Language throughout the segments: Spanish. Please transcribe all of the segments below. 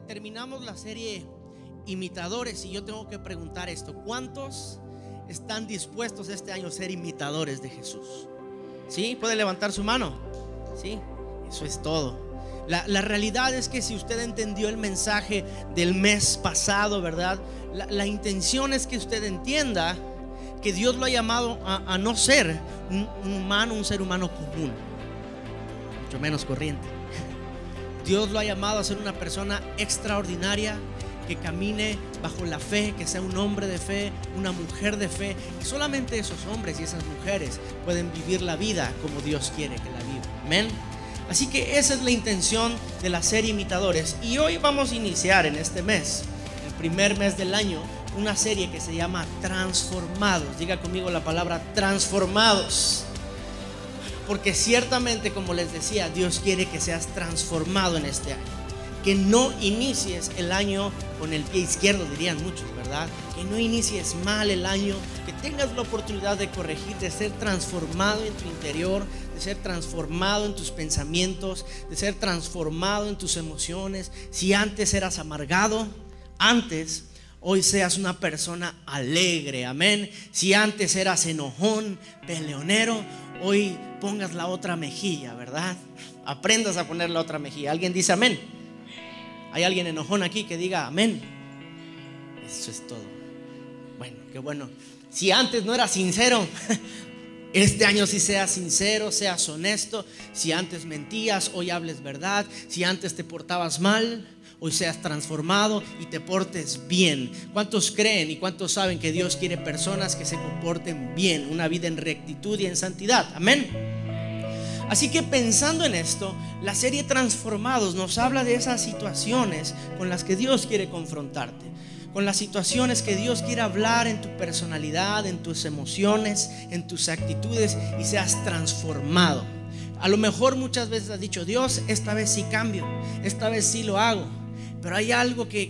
Terminamos la serie Imitadores y yo tengo que preguntar esto: ¿cuántos están dispuestos este año a ser imitadores de Jesús? ¿Sí? ¿Puede levantar su mano? Sí, eso es todo. La realidad es que si usted entendió el mensaje del mes pasado, ¿verdad? La intención es que usted entienda que Dios lo ha llamado a no ser un ser humano común, mucho menos corriente. Dios lo ha llamado a ser una persona extraordinaria, que camine bajo la fe, que sea un hombre de fe, una mujer de fe. Y solamente esos hombres y esas mujeres pueden vivir la vida como Dios quiere que la viva. Amén. Así que esa es la intención de la serie Imitadores. Y hoy vamos a iniciar en este mes, el primer mes del año, una serie que se llama Transformados. Diga conmigo la palabra transformados. Porque ciertamente, como les decía, Dios quiere que seas transformado en este año. Que no inicies el año con el pie izquierdo, dirían muchos, ¿verdad? Que no inicies mal el año, que tengas la oportunidad de corregir, de ser transformado en tu interior, de ser transformado en tus pensamientos, de ser transformado en tus emociones. Si antes eras amargado, hoy seas una persona alegre, amén. Si antes eras enojón, peleonero, hoy pongas la otra mejilla, ¿verdad? Aprendas a poner la otra mejilla. ¿Alguien dice amén? ¿Hay alguien enojón aquí que diga amén? Eso es todo. Bueno, qué bueno. Si antes no eras sincero, este año sí seas sincero, seas honesto. Si antes mentías, hoy hables verdad. Si antes te portabas mal, hoy seas transformado y te portes bien. ¿Cuántos creen y cuántos saben que Dios quiere personas que se comporten bien, una vida en rectitud y en santidad? Amén. Así que pensando en esto, la serie Transformados nos habla de esas situaciones con las que Dios quiere confrontarte, con las situaciones que Dios quiere hablar en tu personalidad, en tus emociones, en tus actitudes, y seas transformado. A lo mejor muchas veces has dicho: Dios, esta vez sí cambio, esta vez sí lo hago. Pero hay algo que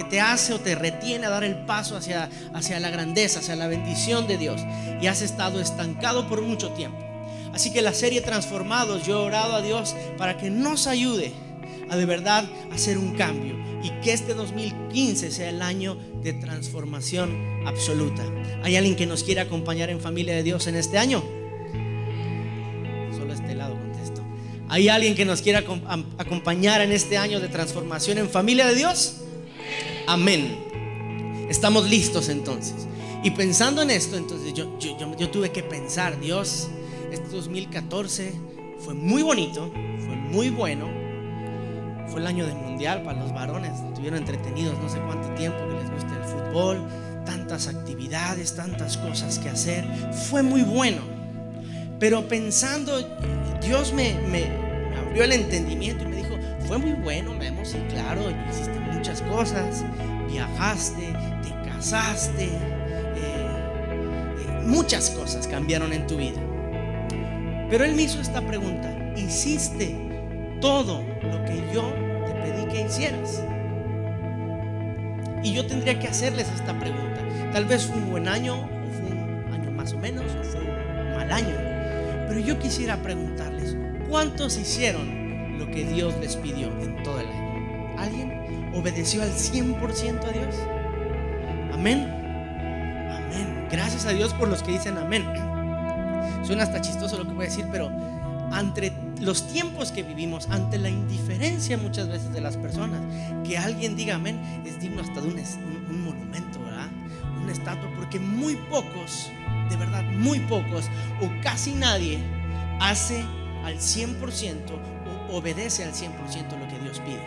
te hace o te retiene a dar el paso hacia la grandeza, hacia la bendición de Dios, y has estado estancado por mucho tiempo. Así que la serie Transformados, yo he orado a Dios para que nos ayude a de verdad hacer un cambio, y que este 2015 sea el año de transformación absoluta. ¿Hay alguien que nos quiere acompañar en Familia de Dios en este año? Solo este lado contesto. ¿Hay alguien que nos quiera acompañar en este año de transformación en Familia de Dios? Amén. Estamos listos entonces. Y pensando en esto, entonces yo tuve que pensar: Dios, este 2014 fue muy bonito, fue muy bueno. Fue el año del mundial para los varones. Estuvieron entretenidos no sé cuánto tiempo, que les gusta el fútbol, tantas actividades, tantas cosas que hacer. Fue muy bueno. Pero pensando, Dios me abrió el entendimiento y me dijo: fue muy bueno, Memo, sí, claro, hiciste muchas cosas, viajaste, te casaste, muchas cosas cambiaron en tu vida. Pero Él me hizo esta pregunta: ¿hiciste todo lo que yo te pedí que hicieras? Y yo tendría que hacerles esta pregunta. Tal vez fue un buen año, o fue un año más o menos, o fue un mal año. Pero yo quisiera preguntarles: ¿cuántos hicieron lo que Dios les pidió en todo el año? ¿Alguien obedeció al 100% a Dios? Amén. Amén. Gracias a Dios por los que dicen amén. Suena hasta chistoso lo que voy a decir, pero ante los tiempos que vivimos, ante la indiferencia muchas veces de las personas, que alguien diga amén es digno hasta de un monumento, ¿verdad? Una estatua, porque muy pocos, de verdad muy pocos, o casi nadie hace al 100% o obedece al 100% lo que Dios pide.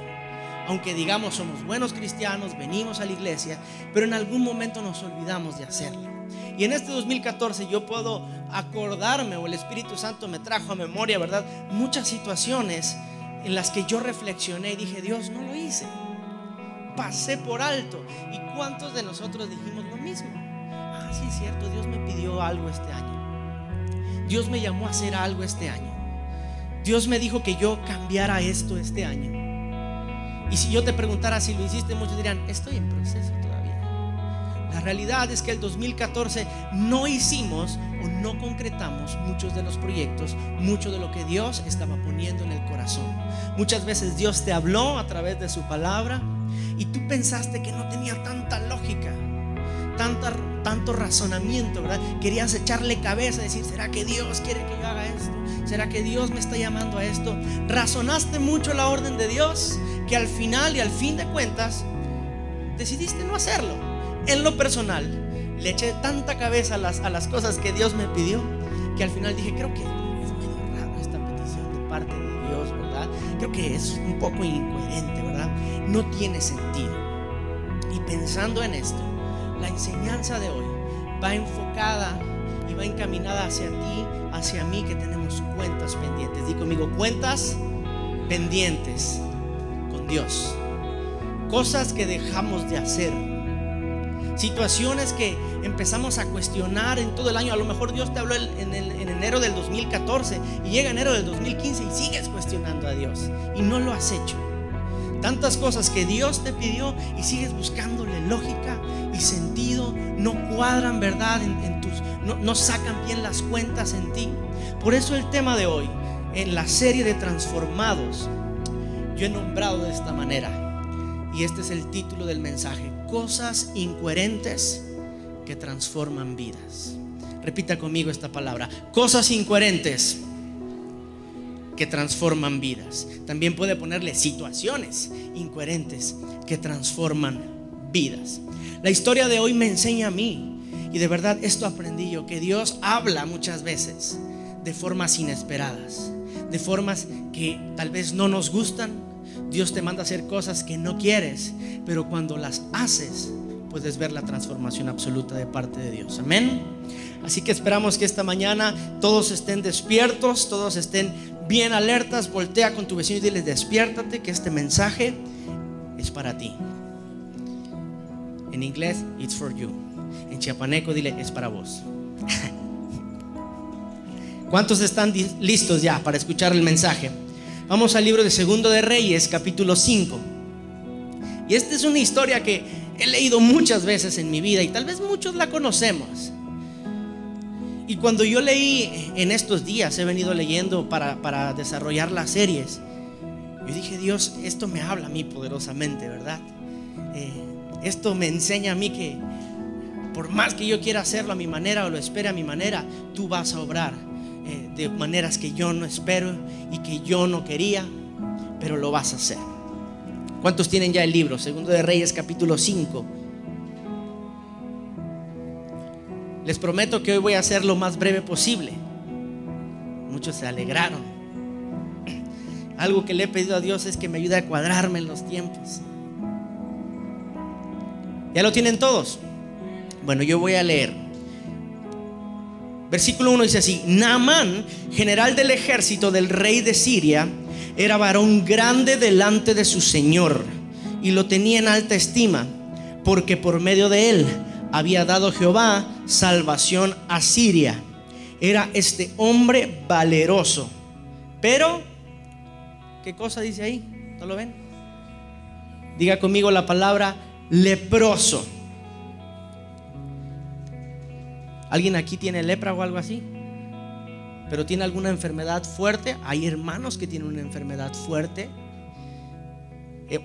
Aunque digamos somos buenos cristianos, venimos a la iglesia, pero en algún momento nos olvidamos de hacerlo. Y en este 2014 yo puedo acordarme, o el Espíritu Santo me trajo a memoria, ¿verdad?, muchas situaciones en las que yo reflexioné y dije: Dios, no lo hice, pasé por alto. ¿Y cuántos de nosotros dijimos lo mismo? Ah, sí es cierto, Dios me pidió algo este año, Dios me llamó a hacer algo este año, Dios me dijo que yo cambiara esto este año. Y si yo te preguntara si lo hiciste, muchos dirían: estoy en proceso todavía. La realidad es que el 2014 no hicimos o no concretamos muchos de los proyectos, mucho de lo que Dios estaba poniendo en el corazón. Muchas veces Dios te habló a través de su palabra y tú pensaste que no tenía tanta lógica, tanto razonamiento, ¿verdad? Querías echarle cabeza y decir: ¿será que Dios quiere que yo haga esto? ¿Será que Dios me está llamando a esto? Razonaste mucho la orden de Dios, que al final y al fin de cuentas decidiste no hacerlo. En lo personal, le eché tanta cabeza a las cosas que Dios me pidió, que al final dije: creo que es medio raro esta petición de parte de Dios, ¿verdad? Creo que es un poco incoherente, ¿verdad? No tiene sentido. Y pensando en esto, la enseñanza de hoy va enfocada y va encaminada hacia ti, hacia mí, que tenemos cuentas pendientes. Di conmigo: cuentas pendientes con Dios. Cosas que dejamos de hacer, situaciones que empezamos a cuestionar en todo el año. A lo mejor Dios te habló en enero del 2014 y llega enero del 2015 y sigues cuestionando a Dios y no lo has hecho. Tantas cosas que Dios te pidió y sigues buscándole lógica y sentido, no cuadran, ¿verdad? No sacan bien las cuentas en ti. Por eso el tema de hoy, en la serie de Transformados, yo he nombrado de esta manera, y este es el título del mensaje: cosas incoherentes que transforman vidas. Repita conmigo esta palabra: cosas incoherentes que transforman vidas. También puede ponerle situaciones incoherentes que transforman vidas. La historia de hoy me enseña a mí, y de verdad esto aprendí yo, que Dios habla muchas veces de formas inesperadas, de formas que tal vez no nos gustan. Dios te manda a hacer cosas que no quieres, pero cuando las haces puedes ver la transformación absoluta de parte de Dios. Amén. Así que esperamos que esta mañana todos estén despiertos, todos estén bien alertas. Voltea con tu vecino y dile: despiértate, que este mensaje es para ti. En inglés, it's for you. En chiapaneco, dile: es para vos. ¿Cuántos están listos ya para escuchar el mensaje? Vamos al libro de Segundo de Reyes, capítulo 5. Y esta es una historia que he leído muchas veces en mi vida y tal vez muchos la conocemos. Y cuando yo leí en estos días, he venido leyendo para desarrollar las series, yo dije: Dios, esto me habla a mí poderosamente, ¿verdad? Esto me enseña a mí que por más que yo quiera hacerlo a mi manera o lo espere a mi manera, tú vas a obrar de maneras que yo no espero y que yo no quería, pero lo vas a hacer. ¿Cuántos tienen ya el libro? Segundo de Reyes, capítulo 5. Les prometo que hoy voy a hacer lo más breve posible. Muchos se alegraron. Algo que le he pedido a Dios es que me ayude a cuadrarme en los tiempos. ¿Ya lo tienen todos? Bueno, yo voy a leer. Versículo 1 dice así: Naamán, general del ejército del rey de Siria, era varón grande delante de su señor y lo tenía en alta estima, porque por medio de él había dado Jehová salvación a Siria. Era este hombre valeroso, pero ¿qué cosa dice ahí? ¿No lo ven? Diga conmigo la palabra: leproso. ¿Alguien aquí tiene lepra o algo así? ¿Pero tiene alguna enfermedad fuerte? Hay hermanos que tienen una enfermedad fuerte.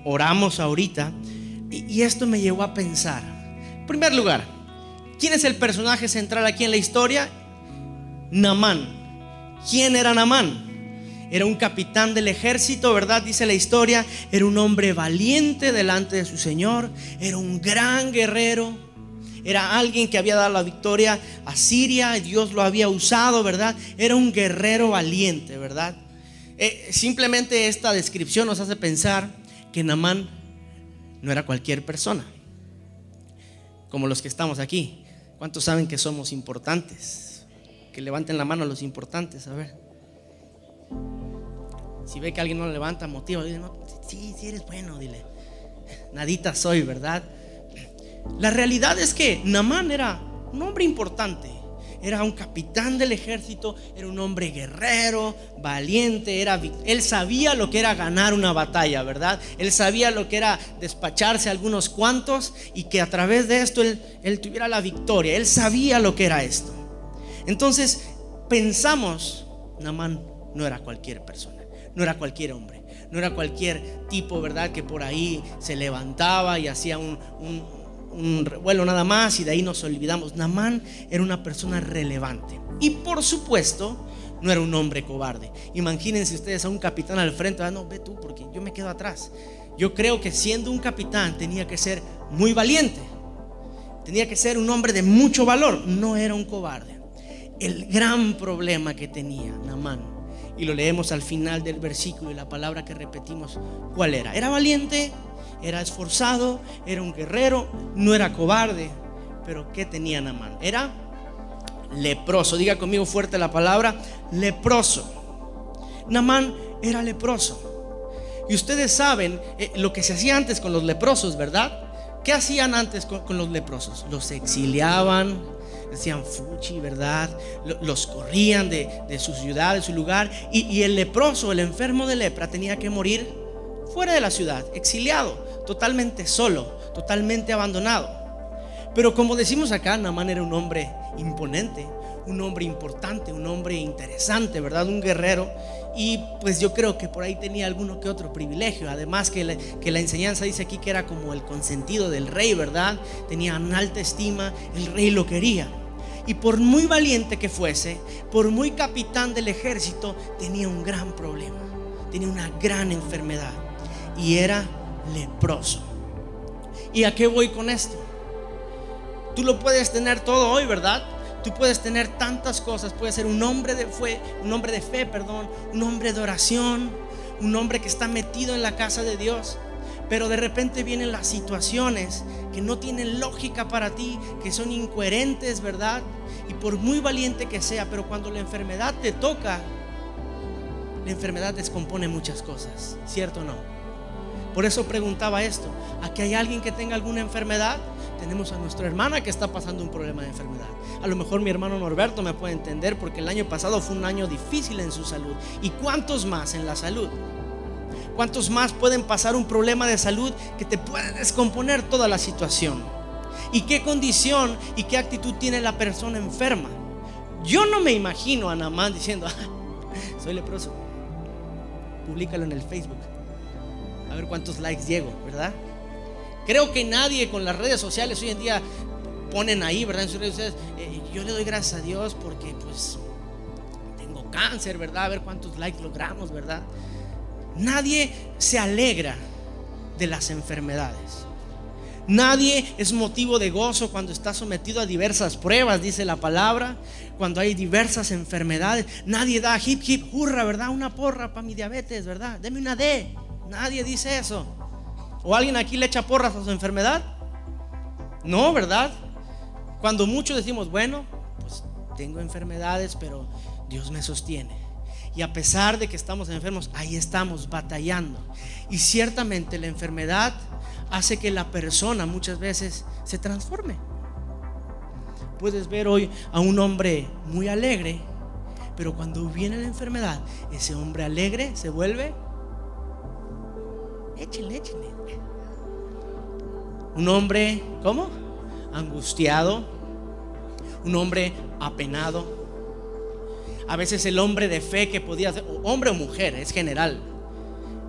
Oramos ahorita y esto me llevó a pensar. En primer lugar, ¿quién es el personaje central aquí en la historia? Naamán. ¿Quién era Naamán? Era un capitán del ejército, ¿verdad? Dice la historia. Era un hombre valiente delante de su señor. Era un gran guerrero. Era alguien que había dado la victoria a Siria. Dios lo había usado, ¿verdad? Era un guerrero valiente, ¿verdad? Simplemente esta descripción nos hace pensar que Naamán no era cualquier persona, como los que estamos aquí. ¿Cuántos saben que somos importantes? Que levanten la mano los importantes, a ver. Si ve que alguien no lo levanta, motiva, dile: no, sí eres bueno, dile: nadita soy, ¿verdad? La realidad es que Naamán era un hombre importante. era un capitán del ejército, era un hombre guerrero, valiente, él sabía lo que era ganar una batalla, ¿verdad? Él sabía lo que era despacharse a algunos cuantos y que a través de esto él tuviera la victoria. Él sabía lo que era esto. Entonces pensamos, Naamán no era cualquier persona, no era cualquier hombre, no era cualquier tipo, ¿verdad? Que por ahí se levantaba y hacía un revuelo nada más y de ahí nos olvidamos. Naamán era una persona relevante y por supuesto no era un hombre cobarde. Imagínense ustedes a un capitán al frente. No, ve tú porque yo me quedo atrás. Yo creo que siendo un capitán tenía que ser muy valiente, tenía que ser un hombre de mucho valor. No era un cobarde. El gran problema que tenía Naamán, y lo leemos al final del versículo y la palabra que repetimos, ¿cuál era? Era valiente, era esforzado, era un guerrero, no era cobarde. Pero ¿qué tenía Naamán? Era leproso. Diga conmigo fuerte la palabra leproso. Naamán era leproso. Y ustedes saben lo que se hacía antes con los leprosos, ¿verdad? ¿Qué hacían antes con los leprosos? Los exiliaban, decían fuchi, ¿verdad? Los corrían de su ciudad, de su lugar. Y el leproso, el enfermo de lepra, tenía que morir fuera de la ciudad, exiliado, totalmente solo, totalmente abandonado. Pero como decimos acá, Naamán era un hombre imponente, un hombre importante, un hombre interesante, ¿verdad? Un guerrero. Y pues yo creo que por ahí tenía alguno que otro privilegio. Además que la enseñanza dice aquí que era como el consentido del rey, ¿verdad? Tenía una alta estima, el rey lo quería. Y por muy valiente que fuese, por muy capitán del ejército, tenía un gran problema, tenía una gran enfermedad y era leproso. ¿Y a qué voy con esto? Tú lo puedes tener todo hoy, ¿verdad? Tú puedes tener tantas cosas. Puedes ser un hombre de fe, un hombre de oración, un hombre que está metido en la casa de Dios. Pero de repente vienen las situaciones que no tienen lógica para ti, que son incoherentes, ¿verdad? Y por muy valiente que sea, pero cuando la enfermedad te toca, la enfermedad descompone muchas cosas, ¿cierto o no? Por eso preguntaba esto: ¿aquí hay alguien que tenga alguna enfermedad? Tenemos a nuestra hermana que está pasando un problema de enfermedad. A lo mejor mi hermano Norberto me puede entender, porque el año pasado fue un año difícil en su salud. ¿Y cuántos más en la salud? ¿Cuántos más pueden pasar un problema de salud que te puede descomponer toda la situación? ¿Y qué condición y qué actitud tiene la persona enferma? Yo no me imagino a Naamán diciendo: soy leproso, públicalo en el Facebook, a ver cuántos likes llego, ¿verdad? Creo que nadie con las redes sociales hoy en día ponen ahí, ¿verdad? En sus redes sociales, yo le doy gracias a Dios porque pues tengo cáncer, ¿verdad? A ver cuántos likes logramos, ¿verdad? Nadie se alegra de las enfermedades. Nadie es motivo de gozo cuando está sometido a diversas pruebas, dice la palabra. Cuando hay diversas enfermedades, nadie da hip hip hurra, ¿verdad? Una porra para mi diabetes, ¿verdad? Deme una D. Nadie dice eso. ¿O alguien aquí le echa porras a su enfermedad? No, ¿verdad? Cuando muchos decimos: bueno, pues tengo enfermedades, pero Dios me sostiene. Y a pesar de que estamos enfermos, ahí estamos batallando. Y ciertamente la enfermedad hace que la persona muchas veces se transforme. Puedes ver hoy a un hombre muy alegre, pero cuando viene la enfermedad, ese hombre alegre se vuelve, échale. Un hombre, ¿cómo? Angustiado, un hombre apenado. A veces el hombre de fe que podía ser, hombre o mujer, es general,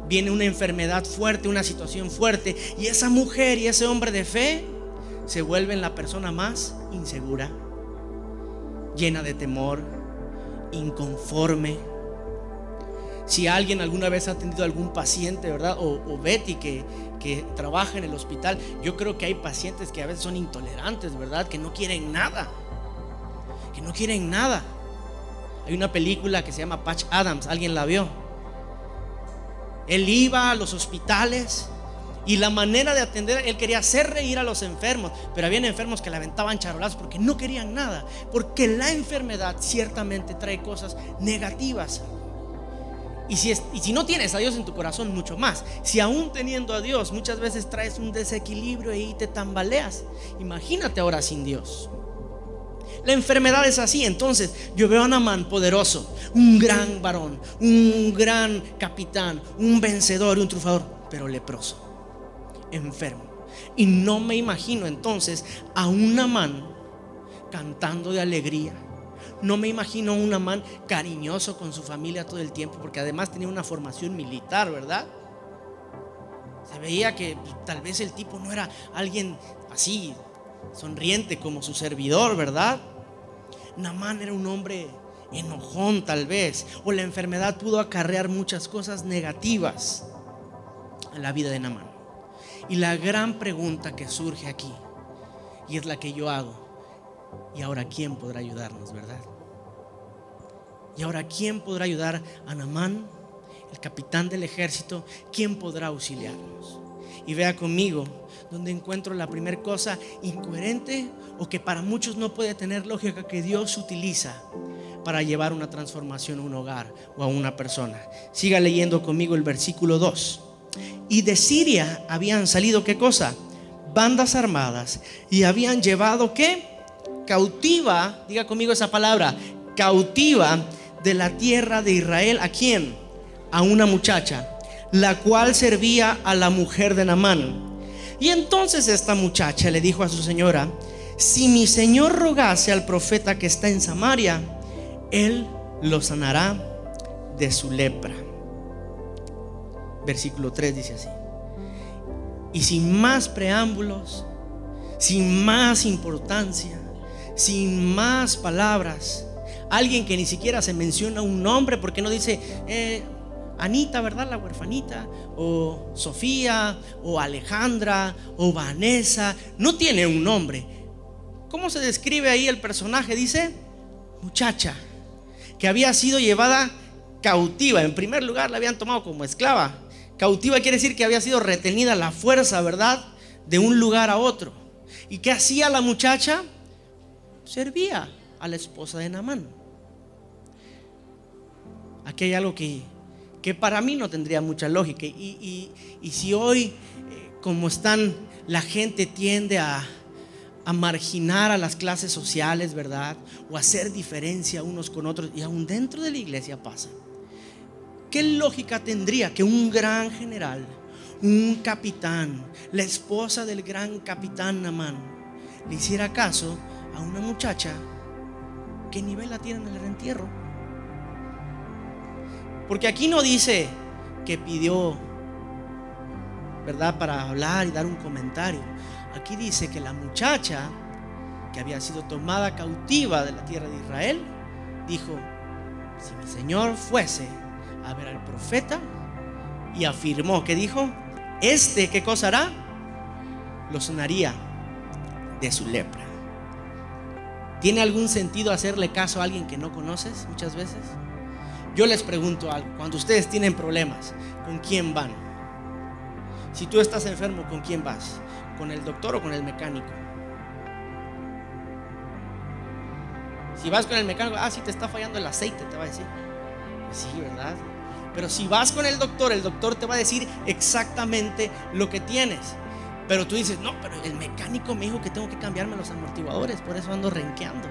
viene una enfermedad fuerte, una situación fuerte, y esa mujer y ese hombre de fe se vuelven la persona más insegura, llena de temor, inconforme. Si alguien alguna vez ha atendido a algún paciente, ¿verdad? O Betty que trabaja en el hospital, yo creo que hay pacientes que a veces son intolerantes, ¿verdad? Que no quieren nada. Hay una película que se llama Patch Adams, ¿alguien la vio? Él iba a los hospitales y la manera de atender, él quería hacer reír a los enfermos, pero habían enfermos que le aventaban charolazos porque no querían nada, porque la enfermedad ciertamente trae cosas negativas. Y si no tienes a Dios en tu corazón, mucho más. Si aún teniendo a Dios muchas veces traes un desequilibrio y te tambaleas, imagínate ahora sin Dios. La enfermedad es así. Entonces yo veo a Naamán poderoso, un gran varón, un gran capitán, un vencedor y un triunfador, pero leproso, enfermo. Y no me imagino entonces a un Naamán cantando de alegría. No me imagino a un Naamán cariñoso con su familia todo el tiempo, porque además tenía una formación militar, ¿verdad? Se veía que tal vez el tipo no era alguien así sonriente como su servidor, ¿verdad? Naamán era un hombre enojón tal vez, o la enfermedad pudo acarrear muchas cosas negativas a la vida de Naamán. Y la gran pregunta que surge aquí, y es la que yo hago: ¿y ahora quién podrá ayudarnos, verdad? ¿Y ahora quién podrá ayudar a Naamán, el capitán del ejército? ¿Quién podrá auxiliarnos? Y vea conmigo donde encuentro la primera cosa incoherente, o que para muchos no puede tener lógica, que Dios utiliza para llevar una transformación a un hogar o a una persona. Siga leyendo conmigo el versículo 2. Y de Siria habían salido, ¿qué cosa? Bandas armadas, y habían llevado, ¿qué? Cautiva, diga conmigo esa palabra, cautiva de la tierra de Israel. ¿A quién? A una muchacha, la cual servía a la mujer de Naamán. Y entonces esta muchacha le dijo a su señora: si mi señor rogase al profeta que está en Samaria, él lo sanará de su lepra. Versículo 3 dice así. Y sin más preámbulos, sin más importancia, sin más palabras, alguien que ni siquiera se menciona un nombre, porque no dice Anita, ¿verdad? La huerfanita, o Sofía, o Alejandra, o Vanessa. No tiene un nombre. ¿Cómo se describe ahí el personaje? Dice muchacha, que había sido llevada cautiva. En primer lugar, la habían tomado como esclava. Cautiva quiere decir que había sido retenida a la fuerza, ¿verdad? De un lugar a otro. ¿Y qué hacía la muchacha? Servía a la esposa de Naamán. Aquí hay algo que para mí no tendría mucha lógica. Y si hoy, como están, la gente tiende a marginar a las clases sociales, ¿verdad? O a hacer diferencia unos con otros, y aún dentro de la iglesia pasa. ¿Qué lógica tendría que un gran general, un capitán, la esposa del gran capitán Naamán, le hiciera caso a una muchacha que ni vela tiene en el entierro? Porque aquí no dice que pidió, ¿verdad?, para hablar y dar un comentario. Aquí dice que la muchacha, que había sido tomada cautiva de la tierra de Israel, dijo: si mi señor fuese a ver al profeta, y afirmó, ¿qué dijo? ¿qué cosa hará? Lo sanaría de su lepra. ¿Tiene algún sentido hacerle caso a alguien que no conoces muchas veces? Yo les pregunto algo: cuando ustedes tienen problemas, ¿con quién van? Si tú estás enfermo, ¿con quién vas? ¿Con el doctor o con el mecánico? Si vas con el mecánico, si te está fallando el aceite, te va a decir. Pues sí, ¿verdad? Pero si vas con el doctor te va a decir exactamente lo que tienes. Pero tú dices: no, pero el mecánico me dijo que tengo que cambiarme los amortiguadores, por eso ando renqueando.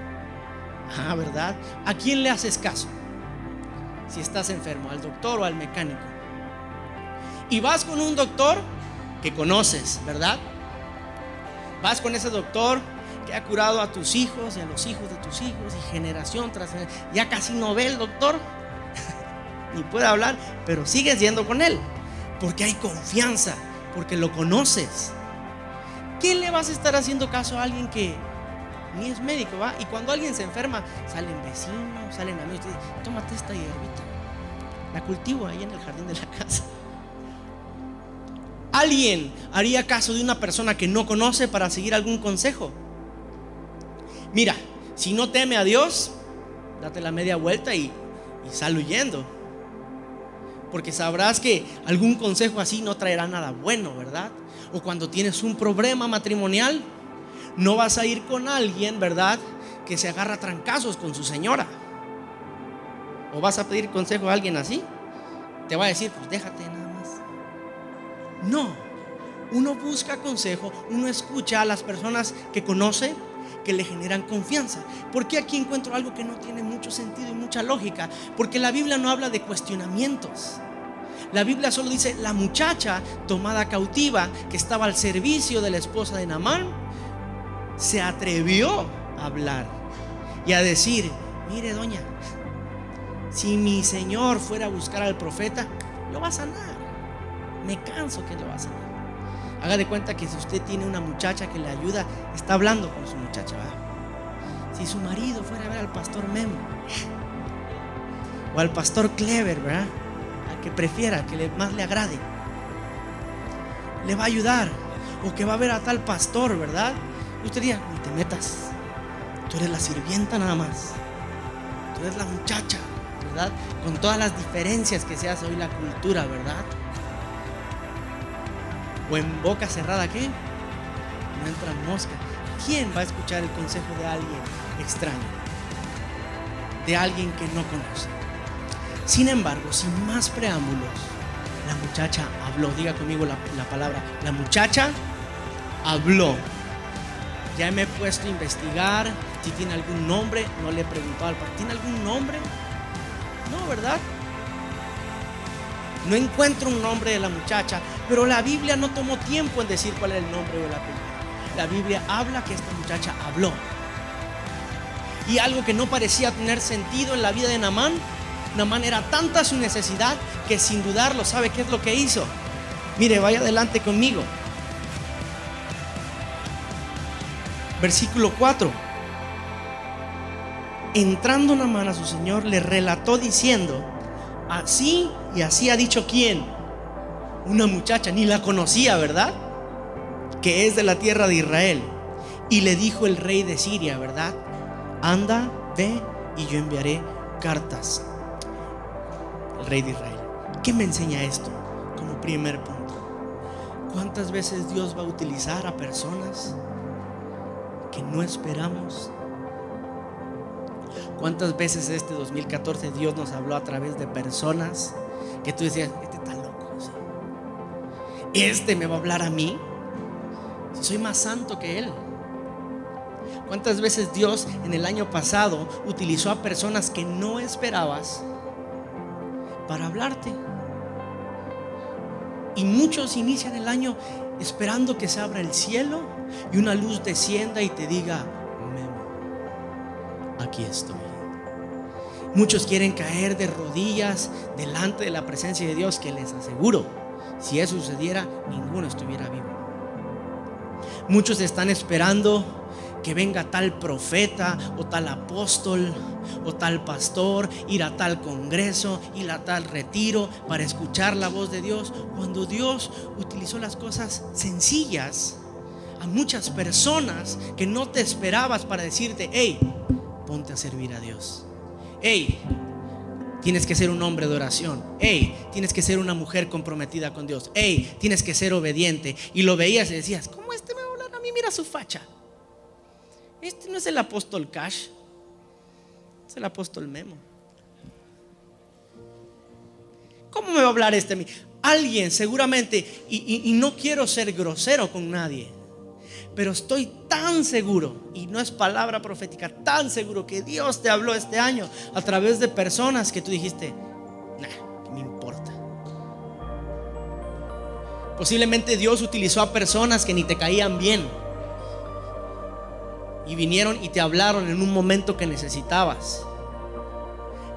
¿Verdad? ¿A quién le haces caso si estás enfermo? ¿Al doctor o al mecánico? Y vas con un doctor que conoces, ¿verdad? Vas con ese doctor que ha curado a tus hijos y a los hijos de tus hijos, y generación tras generación. Ya casi no ve el doctor ni puede hablar, pero sigues yendo con él porque hay confianza, porque lo conoces. ¿Qué le vas a estar haciendo caso a alguien que ni es médico, va? Y cuando alguien se enferma, salen vecinos, salen amigos, te dicen: tómate esta hierbita, la cultivo ahí en el jardín de la casa. ¿Alguien haría caso de una persona que no conoce para seguir algún consejo? Mira, si no teme a Dios, date la media vuelta y sal huyendo, porque sabrás que algún consejo así no traerá nada bueno, ¿verdad? O cuando tienes un problema matrimonial, no vas a ir con alguien, ¿verdad?, que se agarra a trancazos con su señora. O vas a pedir consejo a alguien así, te va a decir: pues déjate nada más. No, uno busca consejo, uno escucha a las personas que conoce, que le generan confianza. ¿Por qué aquí encuentro algo que no tiene mucho sentido y mucha lógica? Porque la Biblia no habla de cuestionamientos. La Biblia solo dice: la muchacha tomada cautiva, que estaba al servicio de la esposa de Naamán, se atrevió a hablar y a decir: mire, doña, si mi señor fuera a buscar al profeta, lo va a sanar. Me canso que lo va a sanar. Haga de cuenta que si usted tiene una muchacha que le ayuda, está hablando con su muchacha, ¿verdad? Si su marido fuera a ver al pastor Memo o al pastor Clever, ¿verdad?, al que prefiera, que más le agrade, le va a ayudar. O que va a ver a tal pastor, ¿verdad? Y usted diría: ni te metas, tú eres la sirvienta nada más, tú eres la muchacha, ¿verdad? Con todas las diferencias que se hace hoy la cultura, ¿verdad? O en boca cerrada, ¿qué? No entran moscas. ¿Quién va a escuchar el consejo de alguien extraño? De alguien que no conoce. Sin embargo, sin más preámbulos, la muchacha habló. Diga conmigo la palabra: la muchacha habló. Ya me he puesto a investigar si tiene algún nombre. No le he preguntado al pastor: ¿tiene algún nombre? No, ¿verdad? No encuentro un nombre de la muchacha, pero la Biblia no tomó tiempo en decir cuál era el nombre de la película. La Biblia habla que esta muchacha habló. Y algo que no parecía tener sentido en la vida de Naamán. Naamán era tanta su necesidad que sin dudarlo, ¿sabe qué es lo que hizo? Mire, vaya adelante conmigo. Versículo 4. Entrando Naamán a su señor, le relató diciendo: así y así ha dicho ¿quién? Una muchacha, ni la conocía, ¿verdad? Que es de la tierra de Israel. Y le dijo el rey de Siria, ¿verdad? Anda, ve y yo enviaré cartas. El rey de Israel. ¿Qué me enseña esto? Como primer punto, ¿cuántas veces Dios va a utilizar a personas que no esperamos? ¿Cuántas veces este 2014 Dios nos habló a través de personas que tú decías: este está loco, ¿sí? Este me va a hablar a mí, si soy más santo que él? ¿Cuántas veces Dios en el año pasado utilizó a personas que no esperabas para hablarte? Y muchos inician el año esperando que se abra el cielo y una luz descienda y te diga: Memo, aquí estoy. Muchos quieren caer de rodillas delante de la presencia de Dios, que les aseguro, si eso sucediera, ninguno estuviera vivo. Muchos están esperando que venga tal profeta o tal apóstol o tal pastor, ir a tal congreso, ir a tal retiro para escuchar la voz de Dios, cuando Dios utilizó las cosas sencillas a muchas personas que no te esperabas para decirte: hey, ponte a servir a Dios. Hey, tienes que ser un hombre de oración. Hey, tienes que ser una mujer comprometida con Dios. Hey, tienes que ser obediente. Y lo veías y decías: ¿cómo este me va a hablar a mí? Mira su facha. Este no es el apóstol Cash, es el apóstol Memo. ¿Cómo me va a hablar este a mí? Alguien seguramente, y no quiero ser grosero con nadie, pero estoy tan seguro, y no es palabra profética, tan seguro que Dios te habló este año a través de personas que tú dijiste: nah, ¿qué me importa? Posiblemente Dios utilizó a personas que ni te caían bien y vinieron y te hablaron en un momento que necesitabas,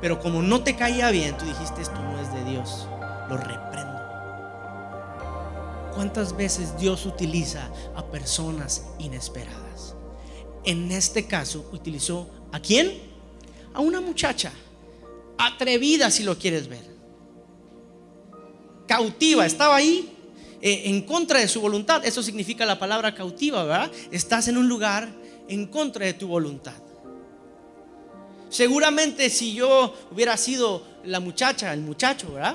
pero como no te caía bien, tú dijiste: esto no es de Dios, lo reprendo. ¿Cuántas veces Dios utiliza a personas inesperadas? En este caso utilizó ¿a quién? A una muchacha atrevida, si lo quieres ver, cautiva. Estaba ahí en contra de su voluntad. Eso significa la palabra cautiva, ¿verdad? Estás en un lugar en contra de tu voluntad. Seguramente si yo hubiera sido la muchacha, el muchacho, ¿verdad?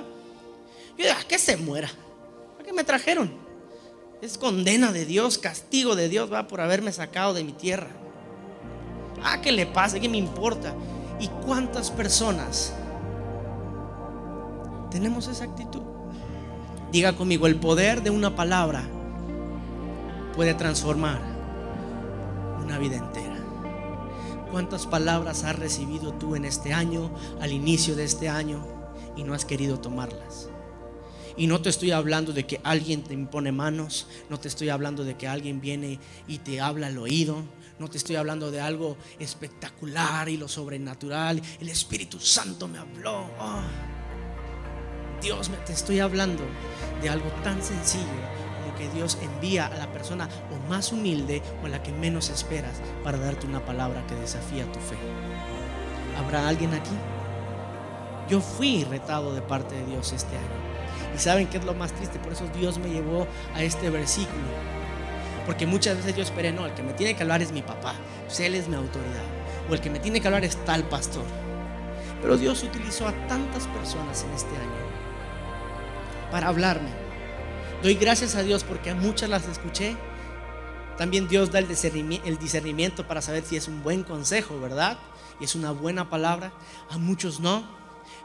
Yo diría: que se muera. ¿Para qué me trajeron? Es condena de Dios, castigo de Dios, va, por haberme sacado de mi tierra. ¿Qué le pasa? ¿Qué me importa? ¿Y cuántas personas tenemos esa actitud? Diga conmigo: el poder de una palabra puede transformar una vida entera. ¿Cuántas palabras has recibido tú en este año, al inicio de este año, y no has querido tomarlas? Y no te estoy hablando de que alguien te impone manos, no te estoy hablando de que alguien viene y te habla al oído, no te estoy hablando de algo espectacular y lo sobrenatural. El Espíritu Santo me habló. Oh, te estoy hablando de algo tan sencillo como que Dios envía a la persona o más humilde o a la que menos esperas para darte una palabra que desafía tu fe. ¿Habrá alguien aquí? Yo fui retado de parte de Dios este año. Y ¿saben qué es lo más triste? Por eso Dios me llevó a este versículo. Porque muchas veces yo esperé, no, el que me tiene que hablar es mi papá, pues él es mi autoridad. O el que me tiene que hablar es tal pastor. Pero Dios utilizó a tantas personas en este año para hablarme. Doy gracias a Dios porque a muchas las escuché. También Dios da el discernimiento para saber si es un buen consejo, ¿verdad? Y es una buena palabra. A muchos no.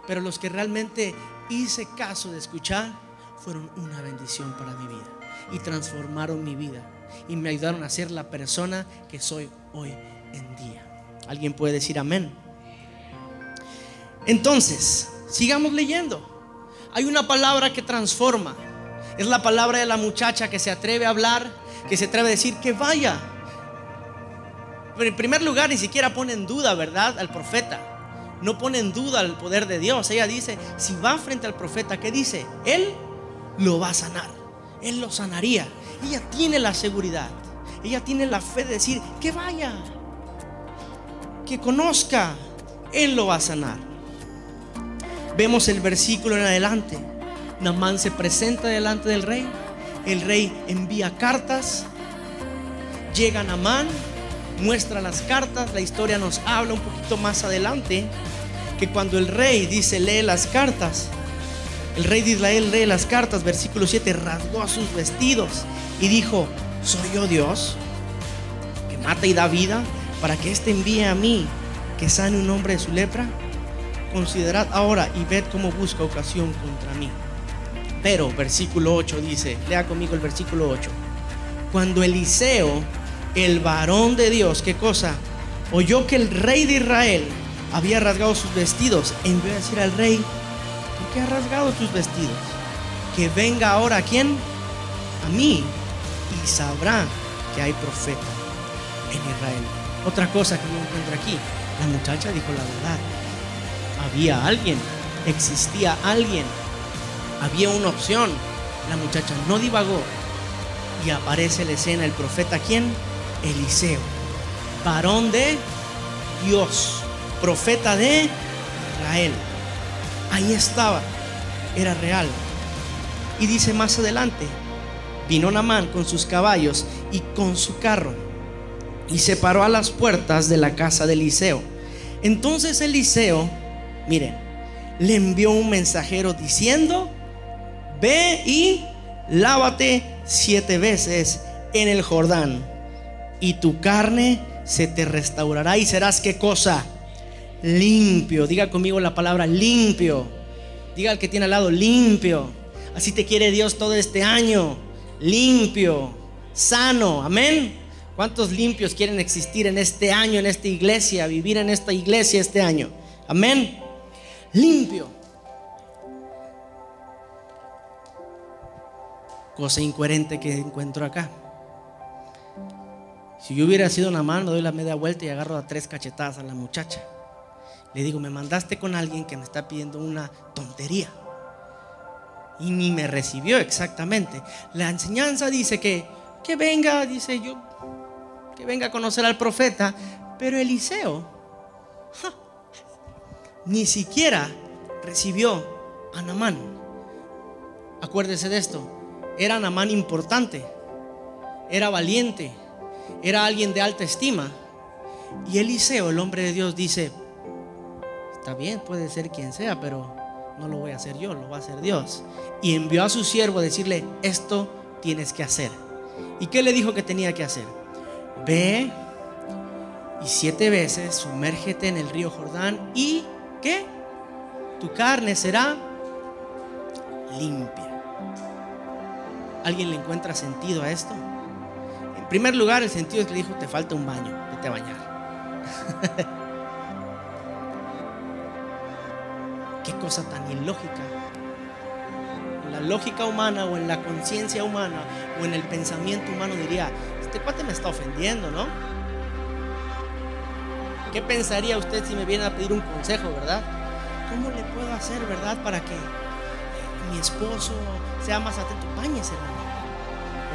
Pero los que realmente hice caso de escuchar fueron una bendición para mi vida y transformaron mi vida y me ayudaron a ser la persona que soy hoy en día. ¿Alguien puede decir amén? Entonces, sigamos leyendo. Hay una palabra que transforma. Es la palabra de la muchacha que se atreve a hablar, que se atreve a decir que vaya. Pero en primer lugar, ni siquiera pone en duda, ¿verdad?, al profeta. No pone en duda el poder de Dios. Ella dice, si va frente al profeta, ¿qué dice? Él lo va a sanar. Él lo sanaría. Ella tiene la seguridad. Ella tiene la fe de decir que vaya, que conozca. Él lo va a sanar. Vemos el versículo en adelante. Naamán se presenta delante del rey. El rey envía cartas. Llega Naamán, muestra las cartas. La historia nos habla un poquito más adelante que cuando el rey dice lee las cartas, el rey de Israel lee las cartas, versículo 7, rasgó sus vestidos y dijo, ¿soy yo Dios que mata y da vida para que éste envíe a mí que sane un hombre de su lepra? Considerad ahora y ved cómo busca ocasión contra mí. Pero versículo 8 dice, lea conmigo el versículo 8. Cuando Eliseo, el varón de Dios, ¿qué cosa? Oyó que el rey de Israel había rasgado sus vestidos, envió a decir al rey, ¿por qué has rasgado tus vestidos? Que venga ahora, ¿a quién? A mí, y sabrá que hay profeta en Israel. Otra cosa que yo encuentro aquí, la muchacha dijo la verdad. Había alguien, existía alguien, había una opción. La muchacha no divagó y aparece en la escena el profeta, ¿quién? Eliseo, varón de Dios, profeta de Israel. Ahí estaba, era real. Y dice más adelante, vino Naamán con sus caballos y con su carro y se paró a las puertas de la casa de Eliseo. Entonces Eliseo, miren, le envió un mensajero diciendo, ve y lávate 7 veces en el Jordán y tu carne se te restaurará y serás, ¿qué cosa? Limpio. Diga conmigo la palabra limpio. Diga al que tiene al lado, limpio. Así te quiere Dios todo este año. Limpio, sano, amén. ¿Cuántos limpios quieren existir en este año, en esta iglesia, vivir en esta iglesia este año? Amén. Limpio. Cosa incoherente que encuentro acá. Si yo hubiera sido Naamán, le doy la media vuelta y agarro a 3 cachetadas a la muchacha. Le digo, me mandaste con alguien que me está pidiendo una tontería. Y ni me recibió exactamente. La enseñanza dice que venga, dice yo, que venga a conocer al profeta. Pero Eliseo ni siquiera recibió a Naamán. Acuérdese de esto. Era Naamán importante, era valiente, era alguien de alta estima. Y Eliseo, el hombre de Dios, dice, está bien, puede ser quien sea, pero no lo voy a hacer yo, lo va a hacer Dios. Y envió a su siervo a decirle, esto tienes que hacer. ¿Y qué le dijo que tenía que hacer? Ve y 7 veces sumérgete en el río Jordán y ¿qué? Tu carne será limpia. ¿Alguien le encuentra sentido a esto? En primer lugar, el sentido es que le dijo, te falta un baño, vete a bañar. Qué cosa tan ilógica. En la lógica humana o en la conciencia humana o en el pensamiento humano diría: este cuate me está ofendiendo, ¿no? ¿Qué pensaría usted si me viene a pedir un consejo, verdad? ¿Cómo le puedo hacer, verdad, para que mi esposo sea más atento? Báñese, hermano,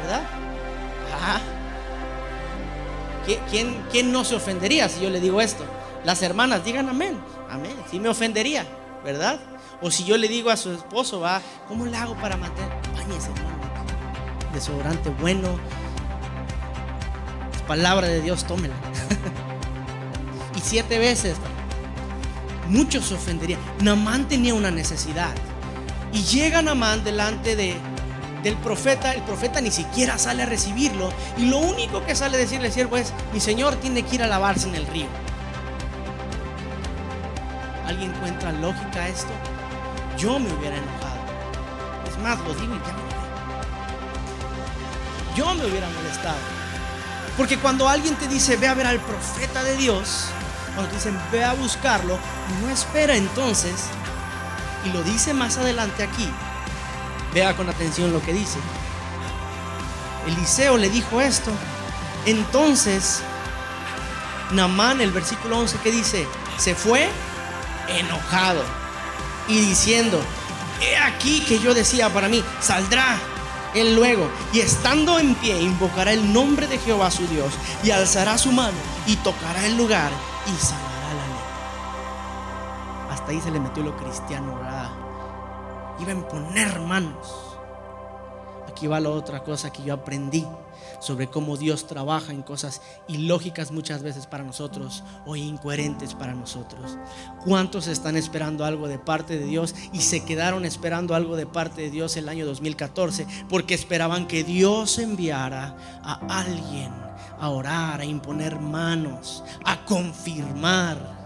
¿verdad? Ajá. ¿Quién no se ofendería si yo le digo esto? Las hermanas, digan amén. Amén. Sí me ofendería, ¿verdad? O si yo le digo a su esposo, va, ¿cómo le hago para mantener? Báñese, hermano. Desodorante bueno. Palabra de Dios, tómela. Y 7 veces. Muchos se ofenderían. Naamán tenía una necesidad. Y llega Naamán delante del profeta. El profeta ni siquiera sale a recibirlo. Y lo único que sale a decirle al siervo es: mi señor tiene que ir a lavarse en el río. ¿Alguien encuentra lógica a esto? Yo me hubiera enojado. Es más, lo digo y ya me voy. Yo me hubiera molestado. Porque cuando alguien te dice: ve a ver al profeta de Dios, cuando te dicen ve a buscarlo, no espera entonces. Y lo dice más adelante aquí. Vea con atención lo que dice. Eliseo le dijo esto. Entonces Naamán, el versículo 11, que dice, se fue enojado y diciendo: he aquí que yo decía para mí, saldrá él luego, y estando en pie invocará el nombre de Jehová su Dios, y alzará su mano y tocará el lugar y sanará la lepra. Hasta ahí se le metió lo cristiano, ¿verdad? Iba a imponer manos. Aquí va la otra cosa que yo aprendí sobre cómo Dios trabaja en cosas ilógicas muchas veces para nosotros o incoherentes para nosotros. ¿Cuántos están esperando algo de parte de Dios y se quedaron esperando algo de parte de Dios el año 2014 porque esperaban que Dios enviara a alguien a orar, a imponer manos, a confirmar?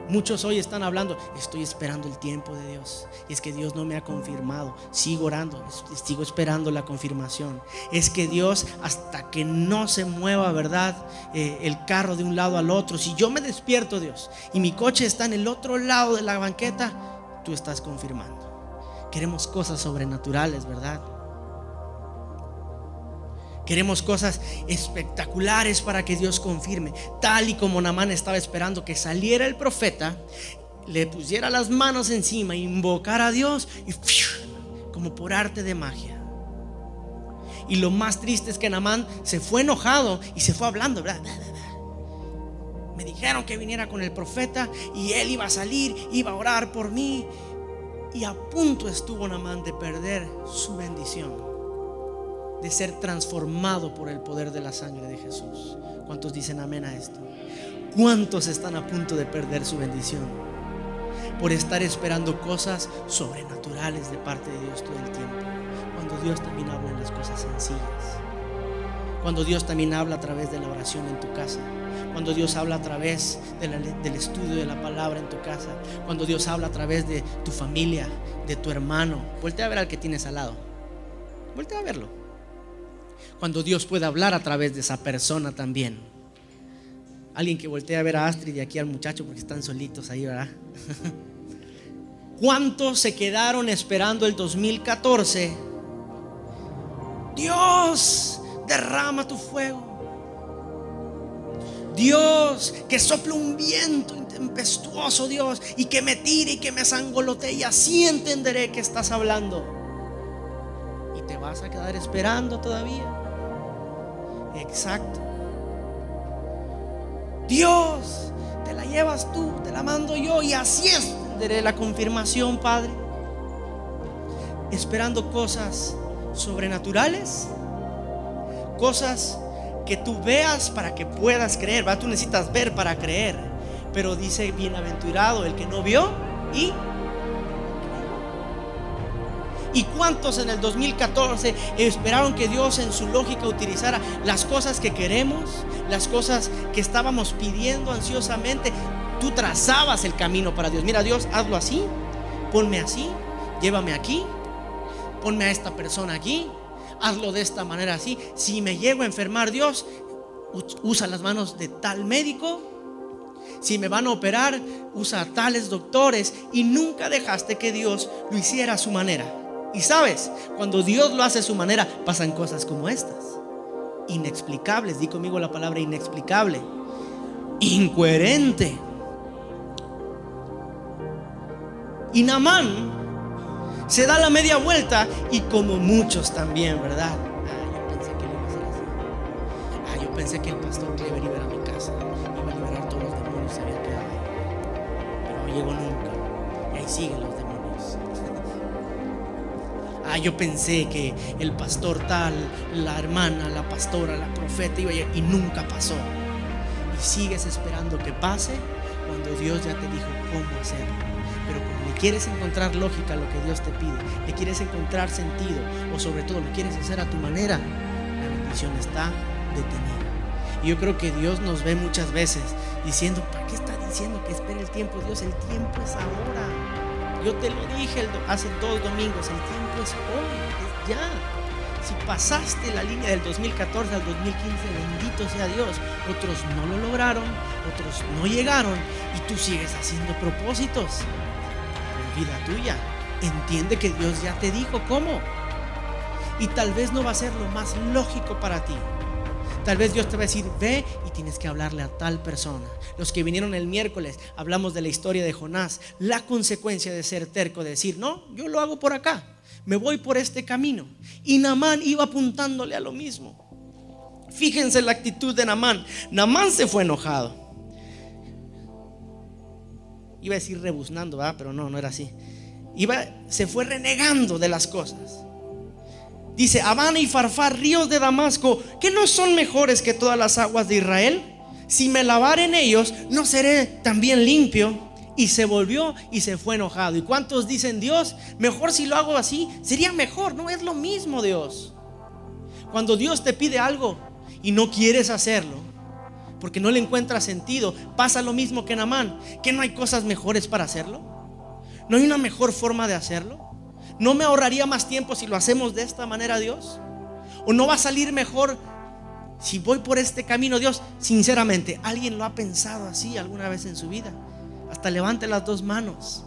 Muchos hoy están hablando: estoy esperando el tiempo de Dios, y es que Dios no me ha confirmado. Sigo orando, sigo esperando la confirmación. Es que Dios, hasta que no se mueva, ¿verdad?, el carro de un lado al otro. Si yo me despierto, Dios, y mi coche está en el otro lado de la banqueta, tú estás confirmando. Queremos cosas sobrenaturales, ¿verdad? Queremos cosas espectaculares para que Dios confirme. Tal y como Naamán estaba esperando que saliera el profeta, le pusiera las manos encima, invocara a Dios y como por arte de magia. Y lo más triste es que Naamán se fue enojado y se fue hablando, ¿verdad? Me dijeron que viniera con el profeta y él iba a salir, iba a orar por mí. Y a punto estuvo Naamán de perder su bendición, de ser transformado por el poder de la sangre de Jesús. ¿Cuántos dicen amén a esto? ¿Cuántos están a punto de perder su bendición por estar esperando cosas sobrenaturales de parte de Dios todo el tiempo? Cuando Dios también habla en las cosas sencillas, cuando Dios también habla a través de la oración en tu casa, cuando Dios habla a través del estudio de la palabra en tu casa, cuando Dios habla a través de tu familia, de tu hermano. Voltea a ver al que tienes al lado. Voltea a verlo. Cuando Dios puede hablar a través de esa persona también. Alguien que voltee a ver a Astrid y aquí al muchacho, porque están solitos ahí, ¿verdad? ¿Cuántos se quedaron esperando el 2014? Dios, derrama tu fuego. Dios, que sople un viento intempestuoso, Dios, y que me tire y que me sangolotee, y así entenderé que estás hablando. Y te vas a quedar esperando todavía. Exacto. Dios, te la llevas tú, te la mando yo, y así entenderé la confirmación, Padre. Esperando cosas sobrenaturales, cosas que tú veas para que puedas creer, ¿verdad? Tú necesitas ver para creer. Pero dice: bienaventurado el que no vio y ¿Y cuántos en el 2014 esperaron que Dios en su lógica utilizara las cosas que queremos, las cosas que estábamos pidiendo ansiosamente? Tú trazabas el camino para Dios. Mira, Dios, hazlo así, ponme así, llévame aquí, ponme a esta persona aquí, hazlo de esta manera así. Si me llego a enfermar, Dios, usa las manos de tal médico. Si me van a operar, usa a tales doctores. Y nunca dejaste que Dios lo hiciera a su manera. Y sabes, cuando Dios lo hace a su manera, pasan cosas como estas, inexplicables. Di conmigo la palabra inexplicable. Incoherente. Y Naamán se da la media vuelta, y como muchos también, ¿verdad? Yo pensé que le iba a hacer así. Yo pensé que el pastor Clever iba a mi casa, iba a liberar todos los demonios, se había quedado ahí. Pero no llegó nunca. Y ahí siguen los demonios. Yo pensé que el pastor tal, la hermana, la pastora, la profeta iba a llegar, y nunca pasó. Y sigues esperando que pase cuando Dios ya te dijo cómo hacerlo. Pero como le quieres encontrar lógica a lo que Dios te pide, le quieres encontrar sentido, o sobre todo lo quieres hacer a tu manera, la bendición está detenida. Y yo creo que Dios nos ve muchas veces diciendo: ¿para qué está diciendo que espere el tiempo? Dios, el tiempo es ahora. Yo te lo dije hace 2 domingos, el tiempo es hoy, es ya. Si pasaste la línea del 2014 al 2015, bendito sea Dios. Otros no lo lograron, otros no llegaron, y tú sigues haciendo propósitos. Vida tuya, entiende que Dios ya te dijo cómo. Y tal vez no va a ser lo más lógico para ti. Tal vez Dios te va a decir: ve y tienes que hablarle a tal persona. Los que vinieron el miércoles hablamos de la historia de Jonás, la consecuencia de ser terco, de decir: no, yo lo hago por acá, me voy por este camino. Y Naamán iba apuntándole a lo mismo. Fíjense la actitud de Naamán. Naamán se fue enojado. Iba a decir rebuznando, ¿verdad? Pero no era así. Se fue renegando de las cosas. Dice: Abana y Farfar, ríos de Damasco, ¿que no son mejores que todas las aguas de Israel? Si me lavare en ellos, ¿no seré también limpio? Y se volvió y se fue enojado. ¿Y cuántos dicen: Dios, mejor si lo hago así? Sería mejor. No es lo mismo, Dios. Cuando Dios te pide algo y no quieres hacerlo porque no le encuentras sentido, pasa lo mismo que Naamán. ¿Que no hay cosas mejores para hacerlo? ¿No hay una mejor forma de hacerlo? ¿No me ahorraría más tiempo si lo hacemos de esta manera, Dios? ¿O no va a salir mejor si voy por este camino, Dios? Sinceramente, ¿alguien lo ha pensado así alguna vez en su vida? Hasta levante las 2 manos.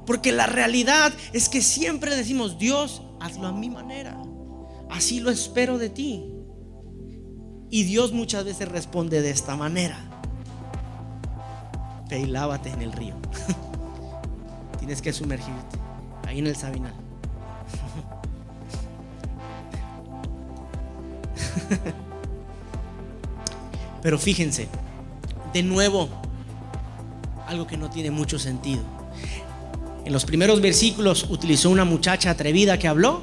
Porque la realidad es que siempre decimos: Dios, hazlo a mi manera, así lo espero de ti. Y Dios muchas veces responde de esta manera: ve y lávate en el río. Tienes que sumergirte ahí en el Sabinal. Pero fíjense, de nuevo, algo que no tiene mucho sentido. En los primeros versículos utilizó una muchacha atrevida que habló.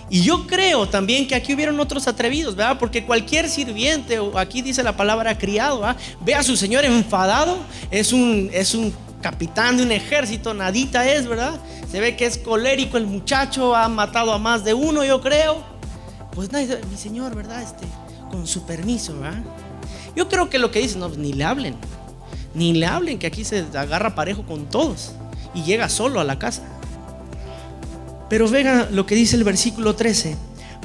Y yo creo también que aquí hubieron otros atrevidos, ¿verdad? Porque cualquier sirviente, o aquí dice la palabra criado, ¿verdad?, ve a su señor enfadado, es un capitán de un ejército, nadita es, ¿verdad? Se ve que es colérico el muchacho, ha matado a más de uno, yo creo. Pues nadie, mi señor, ¿verdad? Con su permiso, ¿verdad? Yo creo que lo que dice: no, pues ni le hablen, que aquí se agarra parejo con todos y llega solo a la casa. Pero vean lo que dice el versículo 13: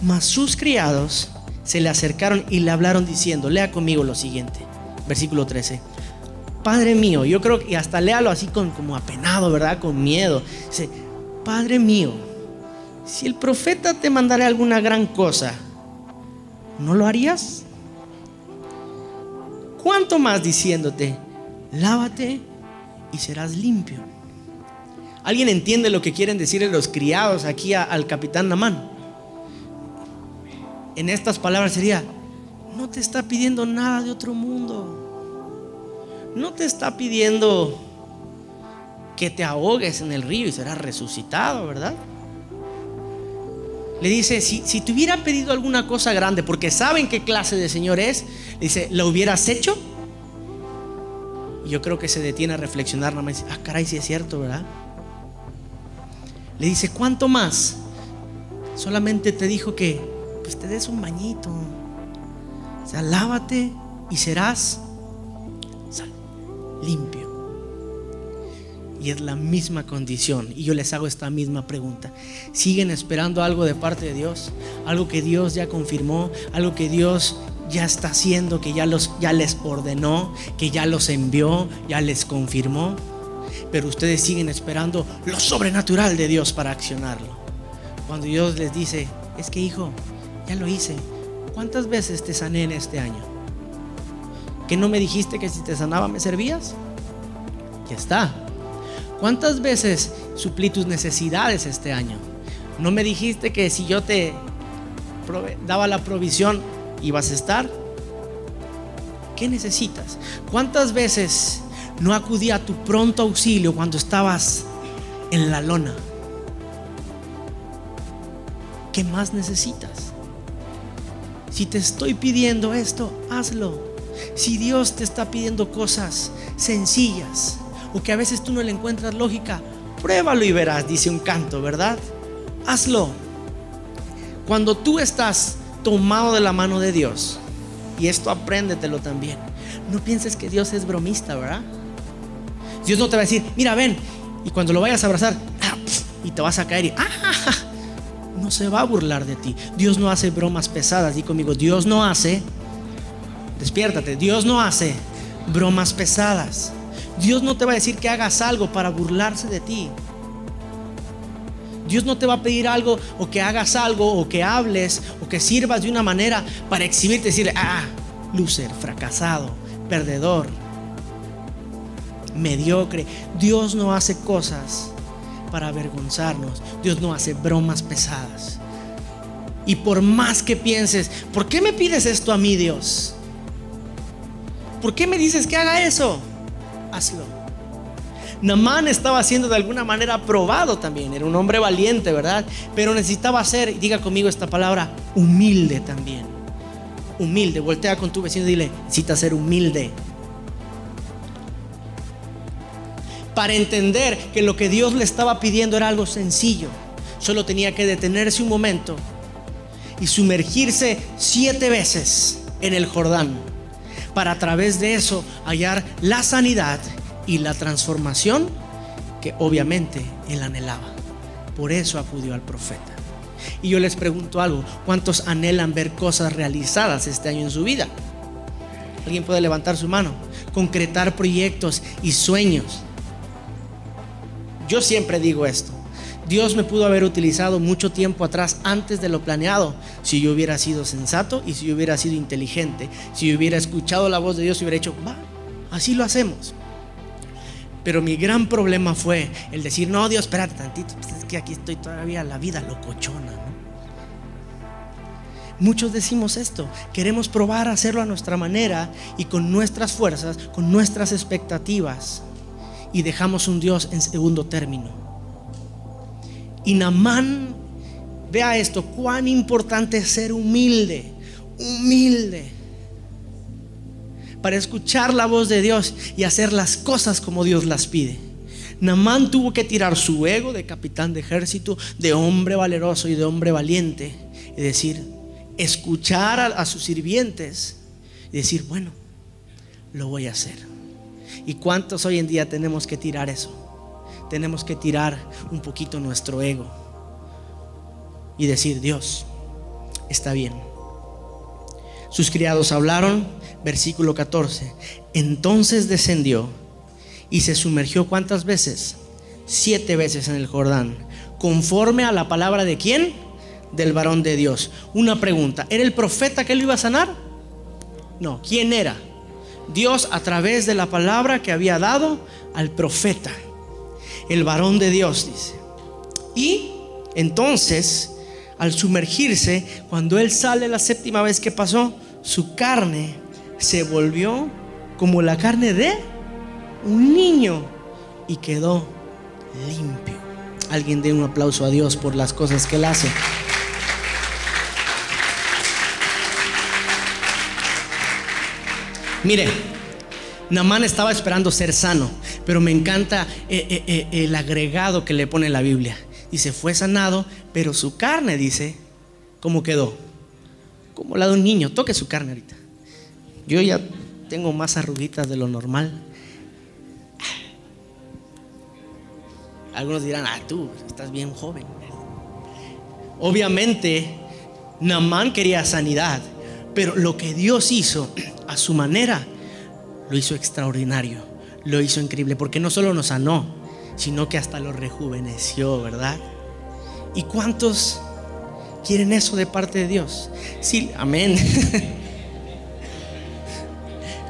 mas sus criados se le acercaron y le hablaron diciendo, lea conmigo lo siguiente, versículo 13: Padre mío, yo creo que hasta léalo así como apenado, ¿verdad? Con miedo. Dice: Padre mío, si el profeta te mandara alguna gran cosa, ¿no lo harías? ¿Cuánto más diciéndote: lávate y serás limpio? ¿Alguien entiende lo que quieren decirle los criados aquí al capitán Naamán? En estas palabras sería: no te está pidiendo nada de otro mundo. No te está pidiendo que te ahogues en el río y serás resucitado, ¿verdad? Le dice: si te hubiera pedido alguna cosa grande, porque saben qué clase de Señor es, le dice: ¿la hubieras hecho? Y yo creo que se detiene a reflexionar nada más y dice: caray, sí es cierto, ¿verdad? Le dice: ¿cuánto más? Solamente te dijo que pues te des un bañito, o sea, lávate y serás limpio. Y es la misma condición. Y yo les hago esta misma pregunta: ¿siguen esperando algo de parte de Dios? Algo que Dios ya confirmó, algo que Dios ya está haciendo, que ya les ordenó, que ya los envió, ya les confirmó. Pero ustedes siguen esperando lo sobrenatural de Dios para accionarlo. Cuando Dios les dice: es que hijo, ya lo hice. ¿Cuántas veces te sané en este año? ¿Que no me dijiste que si te sanaba me servías? Ya está. ¿Cuántas veces suplí tus necesidades este año? ¿No me dijiste que si yo te daba la provisión ibas a estar? ¿Qué necesitas? ¿Cuántas veces no acudí a tu pronto auxilio cuando estabas en la lona? ¿Qué más necesitas? Si te estoy pidiendo esto, hazlo. Si Dios te está pidiendo cosas sencillas o que a veces tú no le encuentras lógica, pruébalo y verás, dice un canto, ¿verdad? Hazlo. Cuando tú estás tomado de la mano de Dios, y esto apréndetelo también, no pienses que Dios es bromista, ¿verdad? Dios no te va a decir: mira, ven, y cuando lo vayas a abrazar, y te vas a caer y no se va a burlar de ti. Dios no hace bromas pesadas. Di conmigo: Dios no hace, despiértate, Dios no hace bromas pesadas. Dios no te va a decir que hagas algo para burlarse de ti. Dios no te va a pedir algo, o que hagas algo, o que hables, o que sirvas de una manera para exhibirte, decirle: loser, fracasado, perdedor, mediocre. Dios no hace cosas para avergonzarnos. Dios no hace bromas pesadas. Y por más que pienses: ¿por qué me pides esto a mí, Dios? ¿Por qué me dices que haga eso? Hazlo. Naamán estaba siendo de alguna manera probado también. Era un hombre valiente, ¿verdad? Pero necesitaba ser, diga conmigo esta palabra, humilde también. Humilde. Voltea con tu vecino y dile: necesitas ser humilde. Para entender que lo que Dios le estaba pidiendo era algo sencillo. Solo tenía que detenerse un momento y sumergirse 7 veces en el Jordán, para a través de eso hallar la sanidad y la transformación que obviamente él anhelaba. Por eso acudió al profeta. Y yo les pregunto algo: ¿cuántos anhelan ver cosas realizadas este año en su vida? ¿Alguien puede levantar su mano? Concretar proyectos y sueños. Yo siempre digo esto: Dios me pudo haber utilizado mucho tiempo atrás, antes de lo planeado, si yo hubiera sido sensato y si yo hubiera sido inteligente, si yo hubiera escuchado la voz de Dios y hubiera dicho: va, así lo hacemos. Pero mi gran problema fue el decir: no, Dios, espérate tantito, pues es que aquí estoy todavía, la vida locochona, ¿no? Muchos decimos esto: queremos probar a hacerlo a nuestra manera y con nuestras fuerzas, con nuestras expectativas, y dejamos un Dios en segundo término. Y Naamán, vea esto, cuán importante es ser humilde, humilde, para escuchar la voz de Dios y hacer las cosas como Dios las pide. Naamán tuvo que tirar su ego de capitán de ejército, de hombre valeroso y de hombre valiente, y decir, escuchar a sus sirvientes y decir: bueno, lo voy a hacer. ¿Y cuántos hoy en día tenemos que tirar eso? Tenemos que tirar un poquito nuestro ego y decir: Dios, está bien. Sus criados hablaron, versículo 14. Entonces descendió y se sumergió, ¿cuántas veces? 7 veces en el Jordán, conforme a la palabra de ¿quién? Del varón de Dios. Una pregunta: ¿era el profeta que lo iba a sanar? No. ¿Quién era? Dios, a través de la palabra que había dado al profeta, el varón de Dios, dice. Y entonces, al sumergirse, cuando él sale la 7ª vez que pasó, su carne se volvió como la carne de un niño y quedó limpio. Alguien dé un aplauso a Dios por las cosas que él hace. Mire, Naamán estaba esperando ser sano, pero me encanta el agregado que le pone la Biblia. Dice: fue sanado, pero su carne, dice, ¿cómo quedó? Como la de un niño. Toque su carne ahorita. Yo ya tengo más arruguitas de lo normal. Algunos dirán: tú estás bien joven. Obviamente Naamán quería sanidad, Pero lo que Dios hizo a su manera, lo hizo extraordinario, lo hizo increíble, porque no solo nos sanó, sino que hasta lo rejuveneció, ¿verdad? ¿Y cuántos quieren eso de parte de Dios? Sí, amén.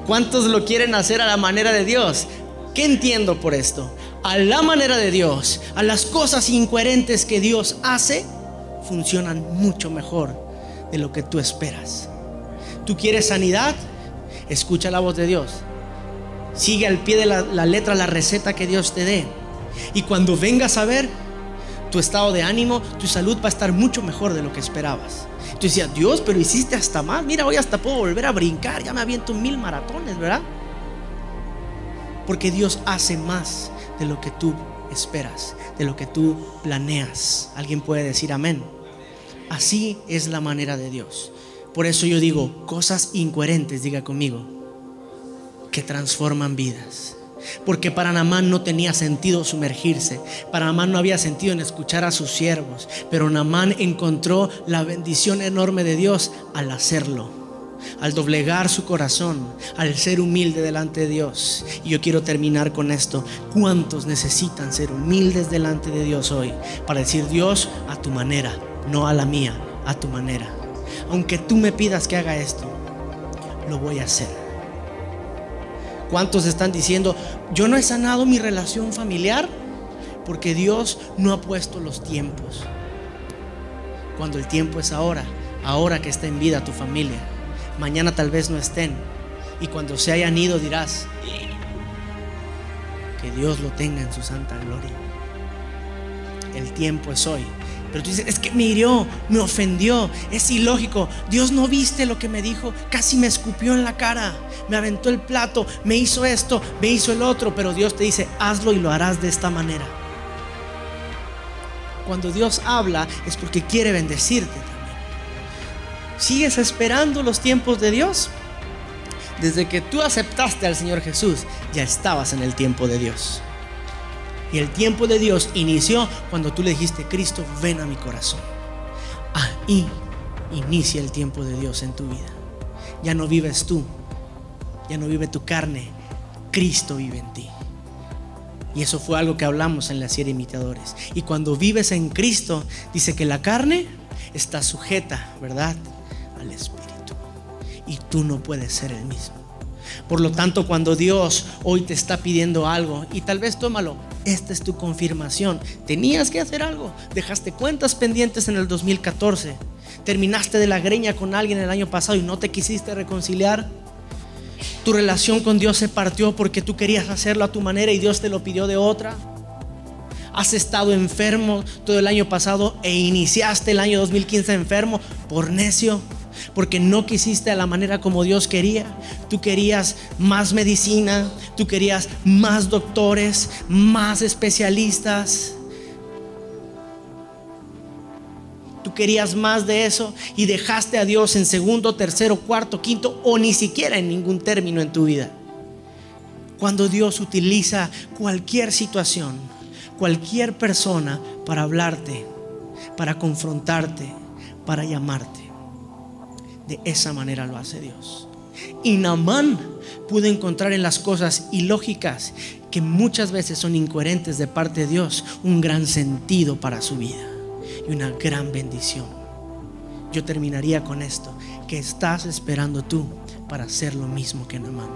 ¿Cuántos lo quieren hacer a la manera de Dios? ¿Qué entiendo por esto? A la manera de Dios, a las cosas incoherentes que Dios hace, funcionan mucho mejor de lo que tú esperas. ¿Tú quieres sanidad? Escucha la voz de Dios. Sigue al pie de la letra la receta que Dios te dé. Y cuando vengas a ver, tu estado de ánimo, tu salud va a estar mucho mejor de lo que esperabas. Tú decías, Dios, pero hiciste hasta más. Mira, hoy hasta puedo volver a brincar. Ya me aviento 1000 maratones, ¿verdad? Porque Dios hace más de lo que tú esperas, de lo que tú planeas. Alguien puede decir amén. Así es la manera de Dios. Por eso yo digo, cosas incoherentes, diga conmigo, que transforman vidas. Porque para Naamán no tenía sentido sumergirse. Para Naamán no había sentido en escuchar a sus siervos. Pero Naamán encontró la bendición enorme de Dios al hacerlo, al doblegar su corazón, al ser humilde delante de Dios. Y yo quiero terminar con esto. ¿Cuántos necesitan ser humildes delante de Dios hoy? Para decir, Dios, a tu manera, no a la mía, a tu manera. Aunque tú me pidas que haga esto, lo voy a hacer. ¿Cuántos están diciendo, yo no he sanado mi relación familiar porque Dios no ha puesto los tiempos? Cuando el tiempo es ahora, ahora que está en vida tu familia. Mañana tal vez no estén, y cuando se hayan ido dirás, que Dios lo tenga en su santa gloria. El tiempo es hoy. Pero tú dices, es que me hirió, me ofendió, es ilógico. Dios, no viste lo que me dijo, casi me escupió en la cara, me aventó el plato, me hizo esto, me hizo el otro. Pero Dios te dice, hazlo y lo harás de esta manera. Cuando Dios habla es porque quiere bendecirte también. ¿Sigues esperando los tiempos de Dios? Desde que tú aceptaste al Señor Jesús, ya estabas en el tiempo de Dios. Y el tiempo de Dios inició cuando tú le dijiste, Cristo, ven a mi corazón. Ahí inicia el tiempo de Dios en tu vida. Ya no vives tú, ya no vive tu carne, Cristo vive en ti. Y eso fue algo que hablamos en la serie Imitadores. Y cuando vives en Cristo, dice que la carne está sujeta, ¿verdad?, al Espíritu. Y tú no puedes ser el mismo. Por lo tanto, cuando Dios hoy te está pidiendo algo, y tal vez tómalo, esta es tu confirmación. Tenías que hacer algo. Dejaste cuentas pendientes en el 2014. Terminaste de la greña con alguien el año pasado y no te quisiste reconciliar. Tu relación con Dios se partió porque tú querías hacerlo a tu manera y Dios te lo pidió de otra. Has estado enfermo todo el año pasado e iniciaste el año 2015 enfermo por necio, porque no quisiste a la manera como Dios quería. Tú querías más medicina, tú querías más doctores, más especialistas. Tú querías más de eso y dejaste a Dios en segundo, tercero, cuarto, quinto o ni siquiera en ningún término en tu vida. Cuando Dios utiliza cualquier situación, cualquier persona para hablarte, para confrontarte, para llamarte, de esa manera lo hace Dios. Y Naamán pudo encontrar en las cosas ilógicas, que muchas veces son incoherentes de parte de Dios, un gran sentido para su vida y una gran bendición. Yo terminaría con esto. ¿Qué estás esperando tú para hacer lo mismo que Naamán?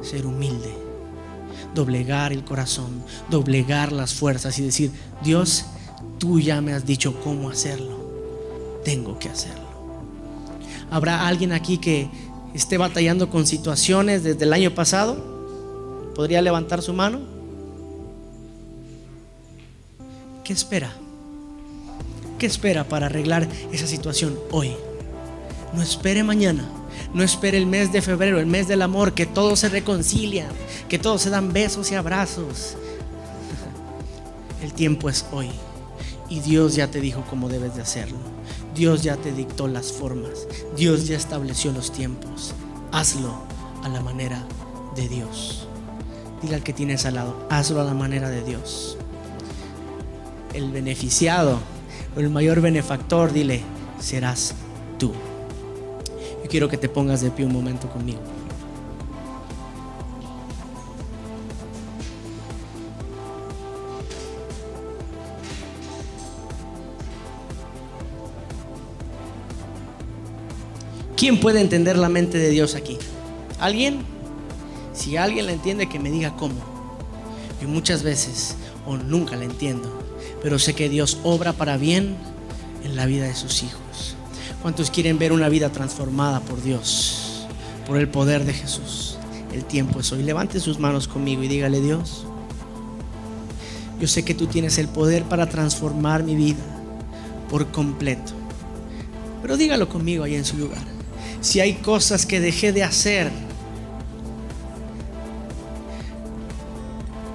Ser humilde, doblegar el corazón, doblegar las fuerzas y decir, Dios, tú ya me has dicho cómo hacerlo, tengo que hacerlo. ¿Habrá alguien aquí que esté batallando con situaciones desde el año pasado? ¿Podría levantar su mano? ¿Qué espera? ¿Qué espera para arreglar esa situación hoy? No espere mañana, no espere el mes de febrero, el mes del amor, que todos se reconcilian, que todos se dan besos y abrazos. El tiempo es hoy y Dios ya te dijo cómo debes de hacerlo. Dios ya te dictó las formas, Dios ya estableció los tiempos. Hazlo a la manera de Dios. Dile al que tienes al lado, hazlo a la manera de Dios. El beneficiado o el mayor benefactor, dile, serás tú. Yo quiero que te pongas de pie un momento conmigo. ¿Quién puede entender la mente de Dios aquí? ¿Alguien? Si alguien la entiende, que me diga cómo. Yo muchas veces o nunca la entiendo, pero sé que Dios obra para bien en la vida de sus hijos. ¿Cuántos quieren ver una vida transformada por Dios, por el poder de Jesús? El tiempo es hoy. Levante sus manos conmigo y dígale: Dios, yo sé que tú tienes el poder para transformar mi vida por completo. Pero dígalo conmigo ahí en su lugar. Si hay cosas que dejé de hacer,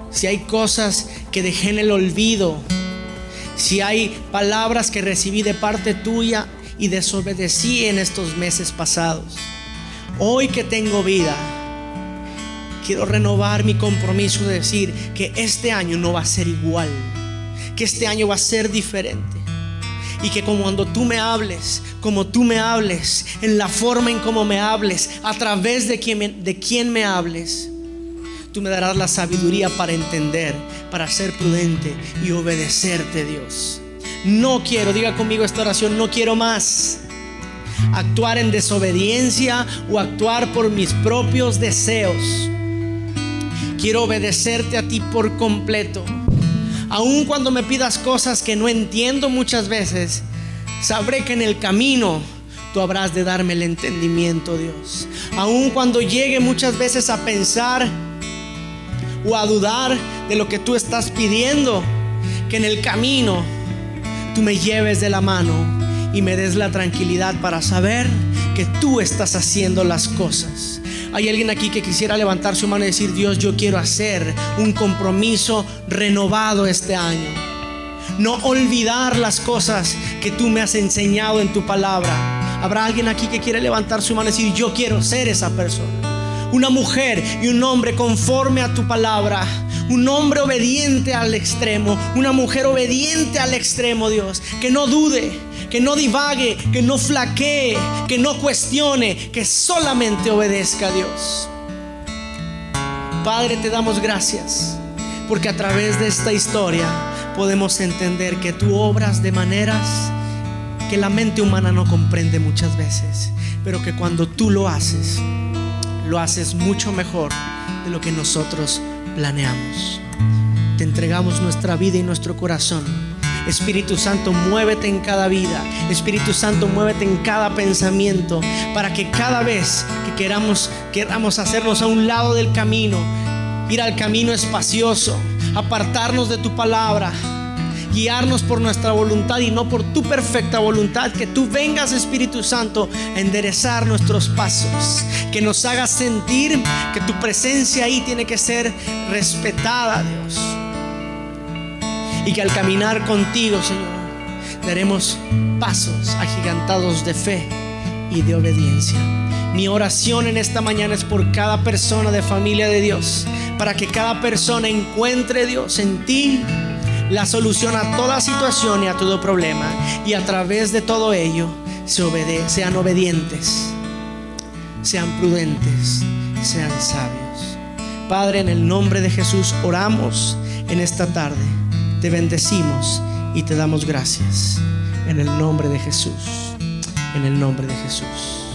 si hay cosas que dejé en el olvido, si hay palabras que recibí de parte tuya y desobedecí en estos meses pasados, hoy que tengo vida, quiero renovar mi compromiso de decir que este año no va a ser igual, que este año va a ser diferente. Y que cuando tú me hables, como tú me hables, en la forma en cómo me hables, a través de quien me hables, tú me darás la sabiduría para entender, para ser prudente y obedecerte, Dios. No quiero, diga conmigo esta oración, no quiero más actuar en desobediencia o actuar por mis propios deseos. Quiero obedecerte a ti por completo. Aun cuando me pidas cosas que no entiendo muchas veces, sabré que en el camino tú habrás de darme el entendimiento, Dios. Aun cuando llegue muchas veces a pensar o a dudar de lo que tú estás pidiendo, que en el camino tú me lleves de la mano y me des la tranquilidad para saber que tú estás haciendo las cosas. Hay alguien aquí que quisiera levantar su mano y decir: Dios, yo quiero hacer un compromiso renovado este año. No olvidar las cosas que tú me has enseñado en tu palabra. Habrá alguien aquí que quiere levantar su mano y decir: yo quiero ser esa persona. Una mujer y un hombre conforme a tu palabra. Un hombre obediente al extremo. Una mujer obediente al extremo, Dios. Que no dude, que no divague, que no flaquee, que no cuestione, que solamente obedezca a Dios. Padre, te damos gracias porque a través de esta historia podemos entender que tú obras de maneras que la mente humana no comprende muchas veces, pero que cuando tú lo haces mucho mejor de lo que nosotros planeamos. Te entregamos nuestra vida y nuestro corazón. Espíritu Santo, muévete en cada vida. Espíritu Santo, muévete en cada pensamiento, para que cada vez que queramos hacernos a un lado del camino, ir al camino espacioso, apartarnos de tu palabra, guiarnos por nuestra voluntad y no por tu perfecta voluntad. Que tú vengas, Espíritu Santo, a enderezar nuestros pasos, que nos hagas sentir que tu presencia ahí tiene que ser respetada, Dios. Y que al caminar contigo, Señor, daremos pasos agigantados de fe y de obediencia. Mi oración en esta mañana es por cada persona de familia de Dios, para que cada persona encuentre, Dios, en ti la solución a toda situación y a todo problema, y a través de todo ello sean obedientes, sean prudentes, sean sabios. Padre, en el nombre de Jesús oramos en esta tarde. Te bendecimos y te damos gracias en el nombre de Jesús, en el nombre de Jesús.